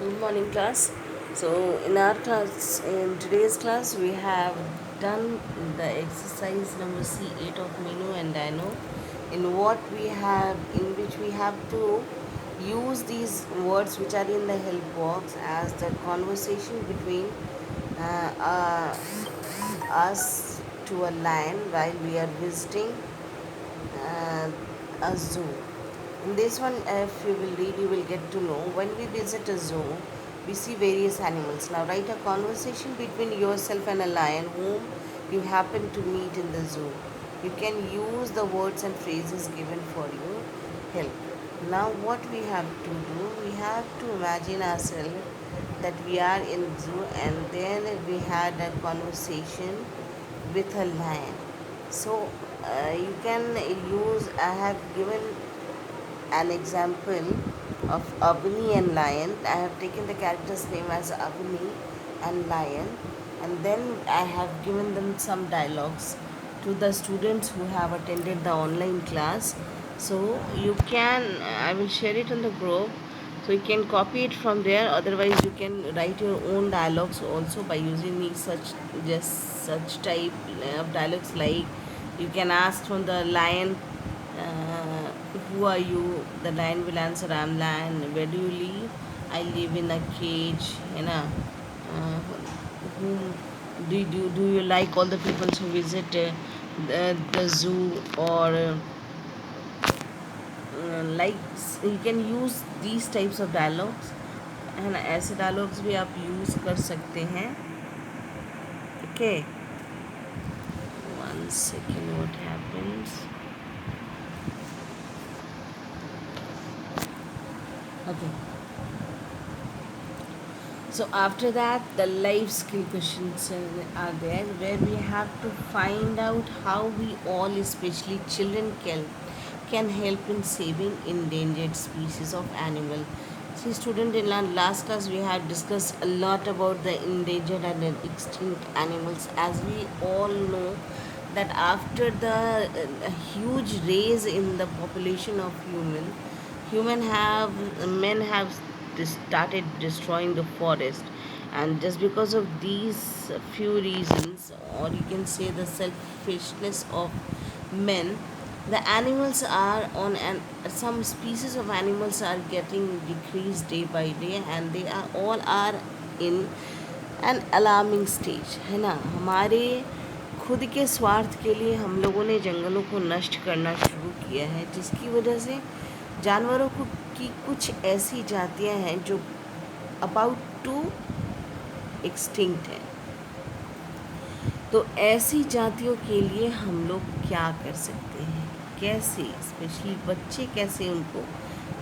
Good morning, class. So, in our class, in today's class, we have done the exercise number C8 of Minu and Dino, in which we have to use these words which are in the help box as the conversation between uh, uh, us to a lion while we are visiting uh, a zoo. In this one, if you will read, you will get to know when we visit a zoo, we see various animals. Now, write a conversation between yourself and a lion whom you happen to meet in the zoo. You can use the words and phrases given for you help. Now, what we have to do, we have to imagine ourselves that we are in zoo and then we had a conversation with a lion. So you can use, I have given an example of Abni and lion. I have taken the character's name as Abni and lion, and then I have given them some dialogues to the students who have attended the online class. So you can, I will share it on the group, so you can copy it from there. Otherwise you can write your own dialogues also by using these such type of dialogues, like you can ask from the lion, who are you? The lion will answer, I'm lion. Where do you live? I live in a cage. You know, uh, whom do you like all the people who visit the zoo, or like you can use these types of dialogues, है ना. ऐसे dialogues भी आप use कर सकते हैं. Okay, one second, what happens? Okay. So after that, the life skill questions are there, where we have to find out how we all, especially children, can help in saving endangered species of animal. See, student, in our last class we have discussed a lot about the endangered and extinct animals. As we all know, that after the huge raise in the population of human have men have started destroying the forest, and just because of these few reasons, or you can say the selfishness of men, the animals are on, and some species of animals are getting decreased day by day, and they are all are in an alarming stage, है ना. हमारे खुद के स्वार्थ के लिए हम लोगों ने जंगलों को नष्ट करना शुरू किया है, जिसकी वजह से जानवरों को की कुछ ऐसी जातियां हैं जो अबाउट टू एक्सटिंक्ट हैं. तो ऐसी जातियों के लिए हम लोग क्या कर सकते हैं, कैसे, स्पेशली बच्चे कैसे उनको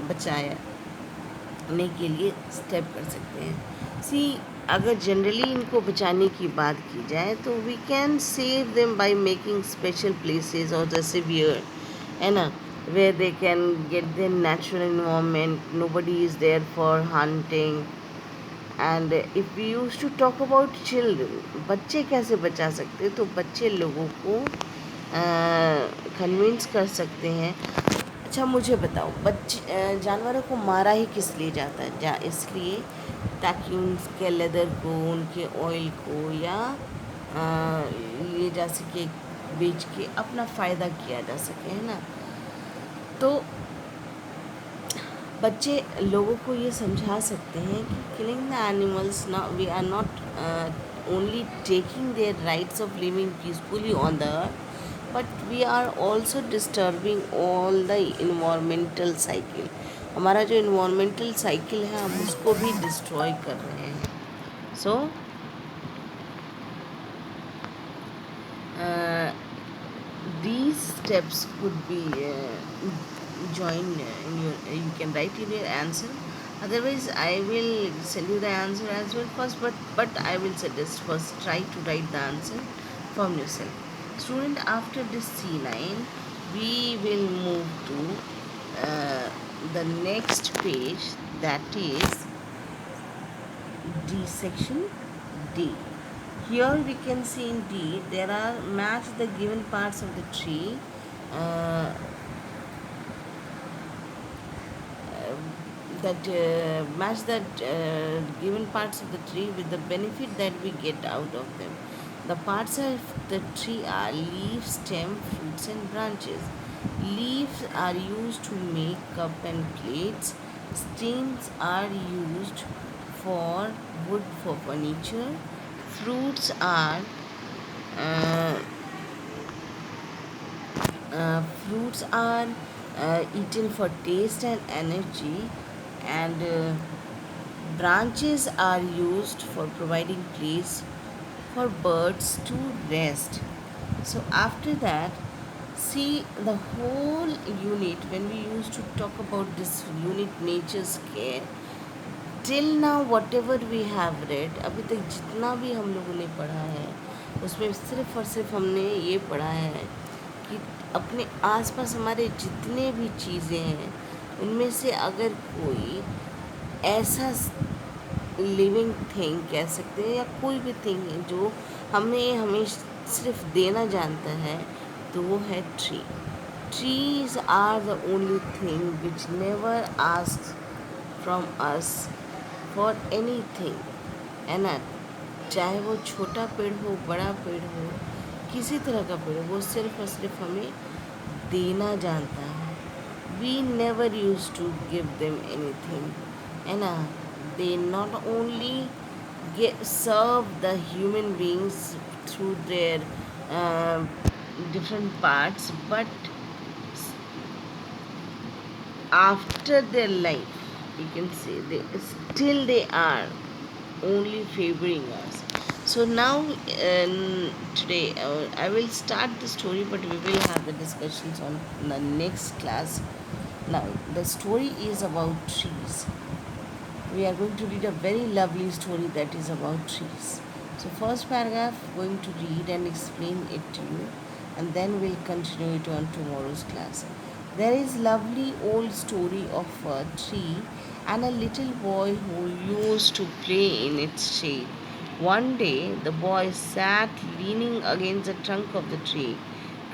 बचाने के लिए स्टेप कर सकते हैं. सी, अगर जनरली इनको बचाने की बात की जाए तो we can save them by making special places और द सिवियर, है ना, where they can get their natural environment, nobody is there for hunting. And if we use to talk about children, बच्चे कैसे बचा सकते हैं, तो बच्चे लोगों को कन्विंस कर सकते हैं. अच्छा मुझे बताओ, बच्चे जानवरों को मारा ही किस लिए जाता है? इसलिए ताकि उनके लेदर को, उनके ऑयल को, या लिए जा सके, बेच के अपना फ़ायदा किया जा सके, है ना. तो बच्चे लोगों को ये समझा सकते हैं कि किलिंग द एनिमल्स, ना, we are not only taking their rights of living peacefully on the earth, but we are also disturbing all the environmental cycle. हमारा जो इन्वायरमेंटल साइकिल है, हम उसको भी डिस्ट्रॉय कर रहे हैं. सो these steps could be joined in your, you can write in your answer. Otherwise I will send you the answer as well first, but I will suggest first try to write the answer from yourself. Student, after this C line we will move to the next page, that is D section, D. Here we can see in D there are match the given parts of the tree. Uh, that match the given parts of the tree with the benefit that we get out of them. The parts of the tree are leaves, stem, fruits, and branches. Leaves are used to make cup and plates. Stems are used for wood for furniture. Fruits are uh, fruits are eaten for taste and energy, and branches are used for providing place for birds to rest. So after that, see the whole unit, when we used to talk about this unit nature's care, till now whatever we have read, अभी तक जितना भी हम लोगों ने पढ़ा है उसमें सिर्फ और सिर्फ हमने ये पढ़ा है कि अपने आसपास हमारे जितने भी चीज़ें हैं उनमें से अगर कोई ऐसा लिविंग थिंग कह सकते हैं या कोई भी थिंग है जो हमें हमें सिर्फ देना जानता है, तो वो है tree. Trees are the only thing which never asks from us for anything, है ना. चाहे वो छोटा पेड़ हो, बड़ा पेड़ हो, किसी तरह का पेड़ हो, वो सिर्फ और सिर्फ हमें देना जानता है. We never used to give them anything, है ना. They not only serve the human beings through their uh, different parts, but after their life, you can say they still they are only favoring us. So now today I will start the story, but we will have the discussions on the next class. Now the story is about trees. We are going to read a very lovely story that is about trees. So first paragraph going to read and explain it to you, and then we'll continue it on tomorrow's class. There is lovely old story of a tree and a little boy who used to play in its shade. One day the boy sat leaning against the trunk of the tree,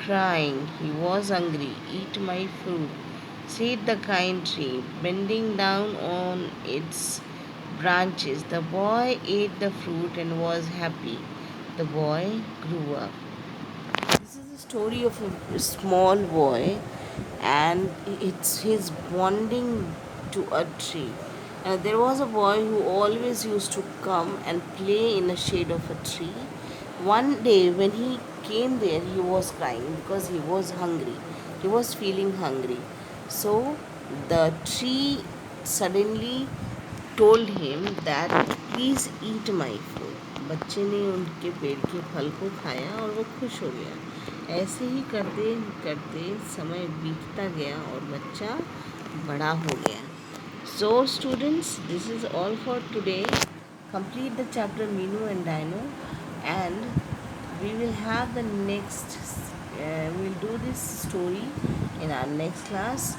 crying. He was hungry. Eat my fruit, said the kind tree, bending down on its branches. The boy ate the fruit and was happy. The boy grew up. This is the story of a small boy, and it's his bonding to a tree. There was a boy who always used to come and play in the shade of a tree. One day, when he came there, he was crying because he was hungry. He was feeling hungry. So, the tree suddenly told him that please eat my fruit. बच्चे ने उनके पेड़ के फल को खाया और वो खुश हो गया. ऐसे ही करते करते समय बीतता गया और बच्चा बड़ा हो गया. So students, this is all for today. Complete the chapter Minu and Dino, and we will have the next we'll do this story in our next class.